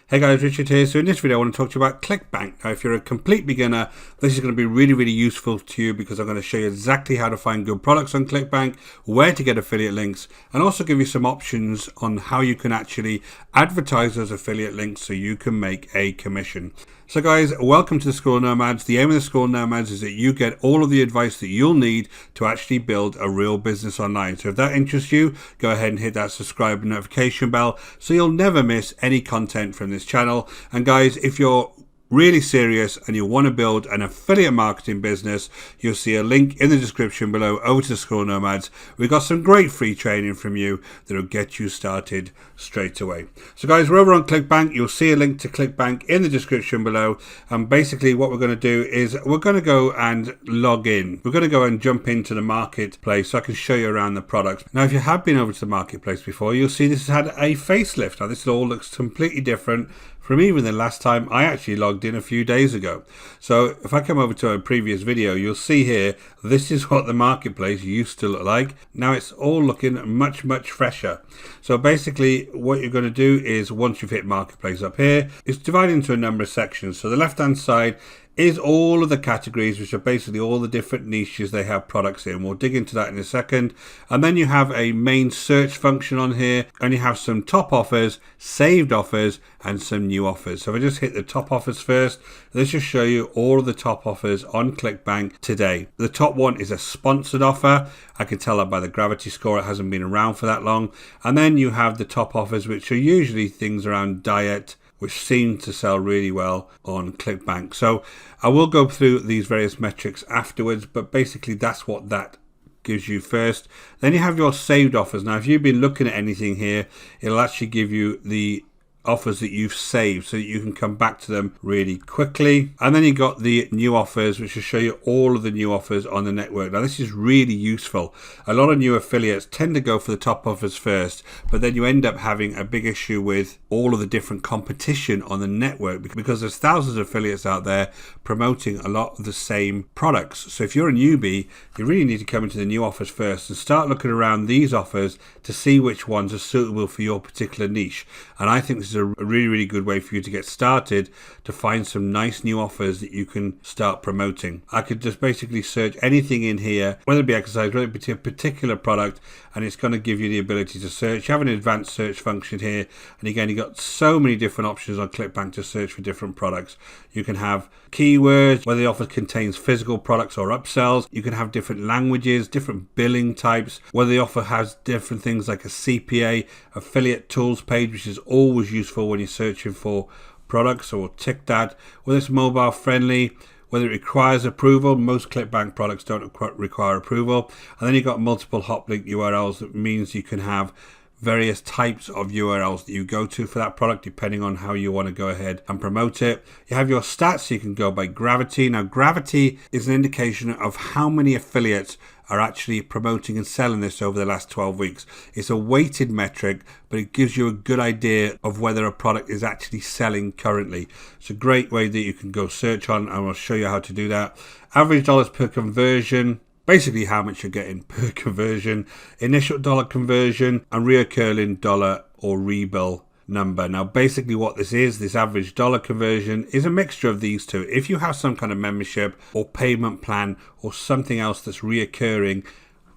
Hey guys, Richard here. So in this video I want to talk to you about Clickbank. Now if you're a complete beginner, this is going to be really useful to you because I'm going to show you exactly how to find good products on Clickbank, where to get affiliate links, and also give you some options on how you can actually advertise those affiliate links so you can make a commission. So guys, welcome to the School of Nomads. The aim of the School of Nomads is that you get all of the advice that you'll need to actually build a real business online. So if that interests you, go ahead and hit that subscribe and notification bell so you'll never miss any content from this channel. And guys, if you're really serious and you want to build an affiliate marketing business, you'll see a link in the description below over to the School of Nomads. We've got some great free training from you that'll get you started straight away. So guys, we're over on Clickbank. You'll see a link to Clickbank in the description below, and basically what we're going to do is we're going to go and log in. We're going to go and jump into the marketplace so I can show you around the products. Now if you have been over to the marketplace before, you'll see this has had a facelift. Now this all looks completely different from even the last time I actually logged in a few days ago. So if I come over to a previous video, you'll see here, this is what the marketplace used to look like. Now it's all looking much fresher. So basically what you're going to do is, once you've hit marketplace up here, it's divided into a number of sections. So the left hand side is all of the categories, which are basically all the different niches they have products in. We'll dig into that in a second. And then you have a main search function on here, and you have some top offers, saved offers, and some new offers. So if I just hit the top offers first, this will show you all of the top offers on Clickbank today. The top one is a sponsored offer. I can tell that by the gravity score, it hasn't been around for that long. And then you have the top offers, which are usually things around diet, which seem to sell really well on Clickbank. So I will go through these various metrics afterwards, but basically that's what that gives you first. Then you have your saved offers. Now if you've been looking at anything here, it'll actually give you the offers that you've saved so that you can come back to them really quickly. And then you got the new offers, which will show you all of the new offers on the network. Now this is really useful. A lot of new affiliates tend to go for the top offers first, but then you end up having a big issue with all of the different competition on the network because there's thousands of affiliates out there promoting a lot of the same products. So if you're a newbie, you really need to come into the new offers first and start looking around these offers to see which ones are suitable for your particular niche. And I think this is a really good way for you to get started, to find some nice new offers that you can start promoting. I could just basically search anything in here, whether it be exercise, whether it be a particular product, and it's going to give you the ability to search. You have an advanced search function here, and again, you've got so many different options on Clickbank to search for different products. You can have keywords, whether the offer contains physical products or upsells. You can have different languages, different billing types, whether the offer has different things like a CPA, affiliate tools page, which is always useful when you're searching for products, or tick that, whether it's mobile friendly, whether it requires approval. Most Clickbank products don't require approval. And then you've got multiple hot link URLs. That means you can have various types of URLs that you go to for that product depending on how you want to go ahead and promote it. You have your stats, so you can go by gravity. Now gravity is an indication of how many affiliates are actually promoting and selling this over the last 12 weeks. It's a weighted metric, but it gives you a good idea of whether a product is actually selling currently. It's a great way that you can go search on, and I'll show you how to do that. Average dollars per conversion, basically how much you're getting per conversion, initial dollar conversion, and reoccurring dollar or rebill number. Now basically what this is, this average dollar conversion, is a mixture of these two. If you have some kind of membership or payment plan or something else that's reoccurring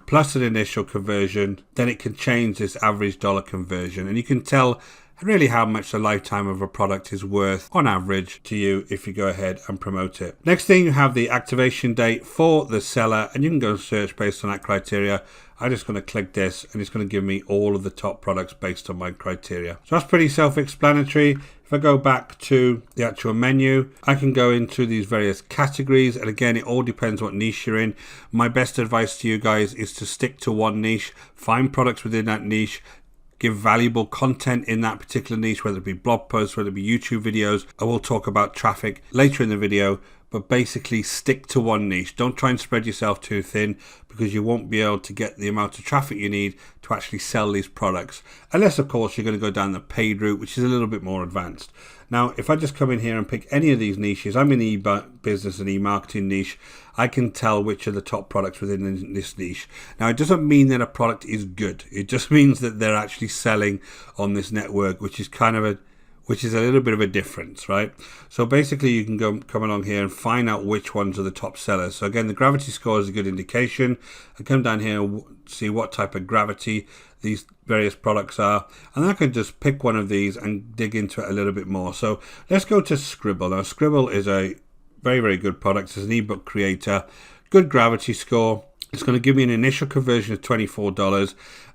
plus an initial conversion, then it can change this average dollar conversion, and you can tell really how much the lifetime of a product is worth on average to you if you go ahead and promote it. Next thing, you have the activation date for the seller, and you can go and search based on that criteria. I'm just going to click this, and it's going to give me all of the top products based on my criteria. So that's pretty self-explanatory. If I go back to the actual menu, I can go into these various categories, and again, it all depends what niche you're in. My best advice to you guys is to stick to one niche, find products within that niche, give valuable content in that particular niche, whether it be blog posts, whether it be YouTube videos. I will talk about traffic later in the video, but basically stick to one niche. Don't try and spread yourself too thin, because you won't be able to get the amount of traffic you need to actually sell these products. Unless, of course, you're going to go down the paid route, which is a little bit more advanced. Now, if I just come in here and pick any of these niches, I'm in the e-business and e-marketing niche, I can tell which are the top products within this niche. Now, it doesn't mean that a product is good. It just means that they're actually selling on this network, which is kind of a which is a little bit of a difference, right? So basically you can come along here and find out which ones are the top sellers. So again, the gravity score is a good indication. I come down here and see what type of gravity these various products are, and then I can just pick one of these and dig into it a little bit more. So let's go to Scribble. Now Scribble is a very, very good product. It's an ebook creator, good gravity score. It's going to give me an initial conversion of $24,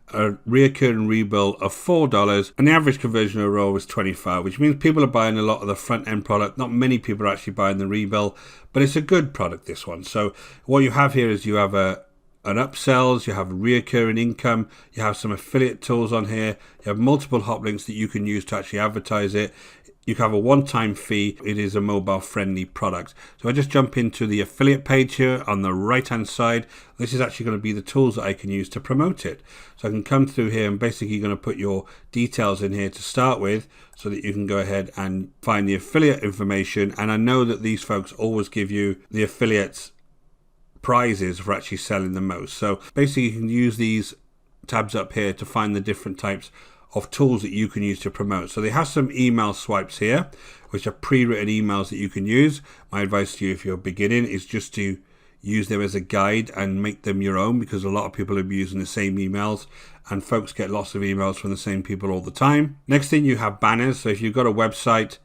a reoccurring rebill of $4, and the average conversion overall was 25, which means people are buying a lot of the front end product. Not many people are actually buying the rebill, but it's a good product, this one. So what you have here is you have an upsells, you have reoccurring income, you have some affiliate tools on here, you have multiple hot links that you can use to actually advertise it. You have a one-time fee. It is a mobile-friendly product. So I just jump into the affiliate page here on the right-hand side. This is actually going to be the tools that I can use to promote it. So I can come through here and basically you're going to put your details in here to start with so that you can go ahead and find the affiliate information. And I know that these folks always give you the affiliates prizes for actually selling the most. So basically you can use these tabs up here to find the different types of tools that you can use to promote. So they have some email swipes here, which are pre-written emails that you can use. My advice to you if you're beginning is just to use them as a guide and make them your own, because a lot of people are using the same emails and folks get lots of emails from the same people all the time. Next thing, you have banners. So if you've got a website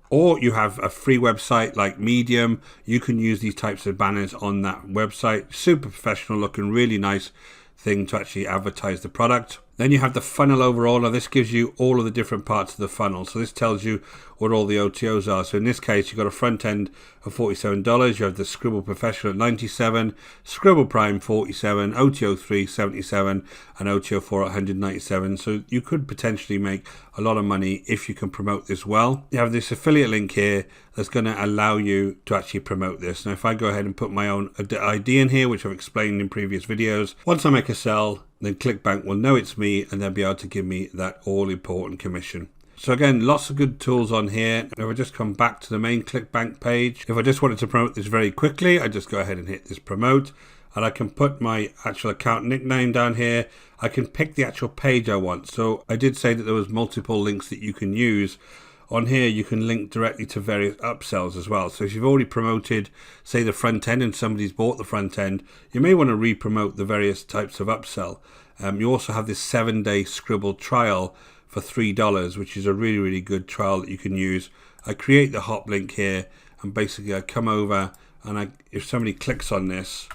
or you have a free website like Medium, you can use these types of banners on that website. Super professional looking, really nice thing to actually advertise the product. Then you have the funnel overall. Now this gives you all of the different parts of the funnel. So this tells you what all the OTOs are. So in this case, you've got a front end of $47. You have the Scribble Professional at $97, Scribble Prime $47, OTO 3 $77, and OTO 4 $197. So you could potentially make a lot of money if you can promote this well. You have this affiliate link here that's going to allow you to actually promote this. Now if I go ahead and put my own ID in here, which I've explained in previous videos, once I make a sell, then Clickbank will know it's me and they'll be able to give me that all important commission. So again, lots of good tools on here. If I just come back to the main Clickbank page, if I just wanted to promote this very quickly, I just go ahead and hit this promote, and I can put my actual account nickname down here. I can pick the actual page I want. So I did say that there was multiple links that you can use. On here, you can link directly to various upsells as well. So if you've already promoted, say, the front end and somebody's bought the front end, you may want to re-promote the various types of upsell. You also have this 7-day Scribble trial for $3, which is a really, really good trial that you can use. I create the hop link here, and basically I come over, and if somebody clicks on this,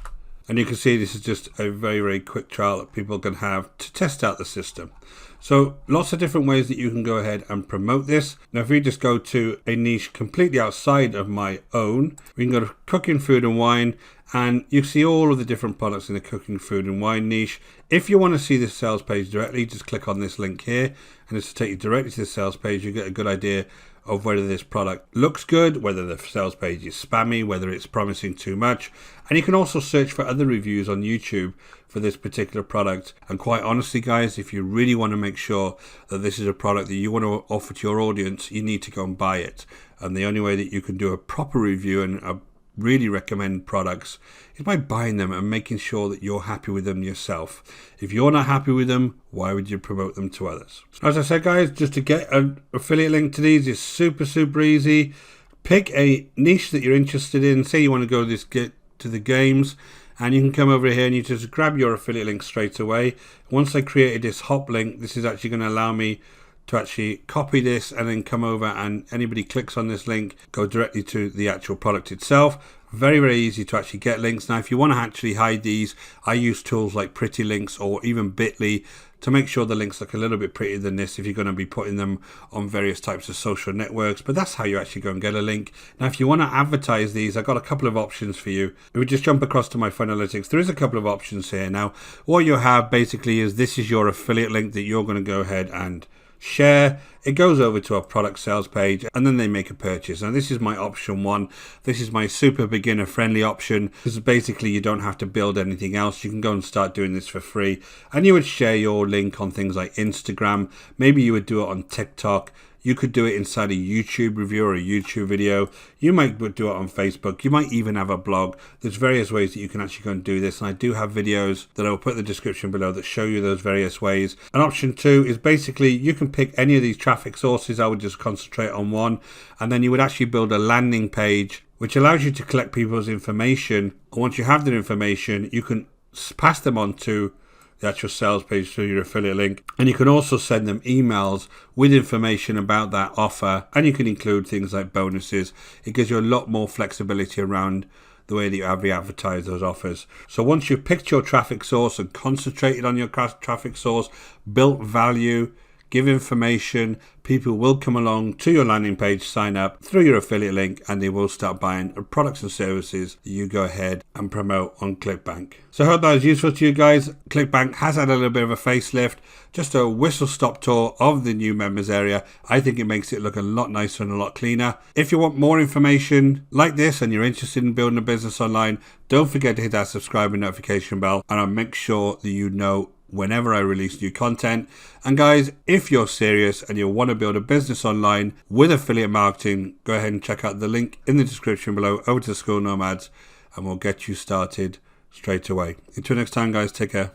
and you can see this is just a very, very quick trial that people can have to test out the system. So lots of different ways that you can go ahead and promote this. Now if we just go to a niche completely outside of my own, we can go to cooking, food and wine, and you see all of the different products in the cooking, food and wine niche. If you want to see this sales page directly, just click on this link here and it's to take you directly to the sales page. You get a good idea of whether this product looks good, whether the sales page is spammy, whether it's promising too much. And you can also search for other reviews on YouTube for this particular product. And quite honestly, guys, if you really want to make sure that this is a product that you want to offer to your audience, you need to go and buy it. And the only way that you can do a proper review and really recommend products is by buying them and making sure that you're happy with them yourself. If you're not happy with them, why would you promote them to others? As I said, guys, just to get an affiliate link to these is super, super easy. Pick a niche that you're interested in. Say you want to go get to the games, and you can come over here and you just grab your affiliate link straight away. Once I created this hop link, this is actually going to allow me to actually copy this and then come over, and anybody clicks on this link, go directly to the actual product itself. Very, very easy to actually get links. Now, if you want to actually hide these, I use tools like Pretty Links or even Bitly to make sure the links look a little bit prettier than this if you're going to be putting them on various types of social networks. But that's how you actually go and get a link. Now, if you want to advertise these, I've got a couple of options for you. If we just jump across to my Funalytics, there is a couple of options here. Now, what you have basically is this is your affiliate link that you're going to go ahead and share. It goes over to our product sales page and then they make a purchase. Now this is my option 1. This is my super beginner friendly option. This is basically you don't have to build anything else. You can go and start doing this for free, and you would share your link on things like Instagram. Maybe you would do it on TikTok. You could do it inside a YouTube review or a YouTube video. You might do it on Facebook. You might even have a blog. There's various ways that you can actually go and do this. And I do have videos that I'll put in the description below that show you those various ways. And option 2 is basically you can pick any of these traffic sources. I would just concentrate on one. And then you would actually build a landing page which allows you to collect people's information. And once you have their information, you can pass them on to the actual sales page through your affiliate link, and you can also send them emails with information about that offer, and you can include things like bonuses. It gives you a lot more flexibility around the way that you advertise those offers. So once you've picked your traffic source and concentrated on your traffic source, built value, give information, people will come along to your landing page, sign up through your affiliate link, and they will start buying products and services that you go ahead and promote on Clickbank. So I hope that was useful to you guys. Clickbank has had a little bit of a facelift, just a whistle-stop tour of the new members area. I think it makes it look a lot nicer and a lot cleaner. If you want more information like this and you're interested in building a business online, don't forget to hit that subscribe and notification bell, and I'll make sure that you know whenever I release new content. And guys, if you're serious and you want to build a business online with affiliate marketing, go ahead and check out the link in the description below over to School Nomads, and we'll get you started straight away. Until next time, guys, take care.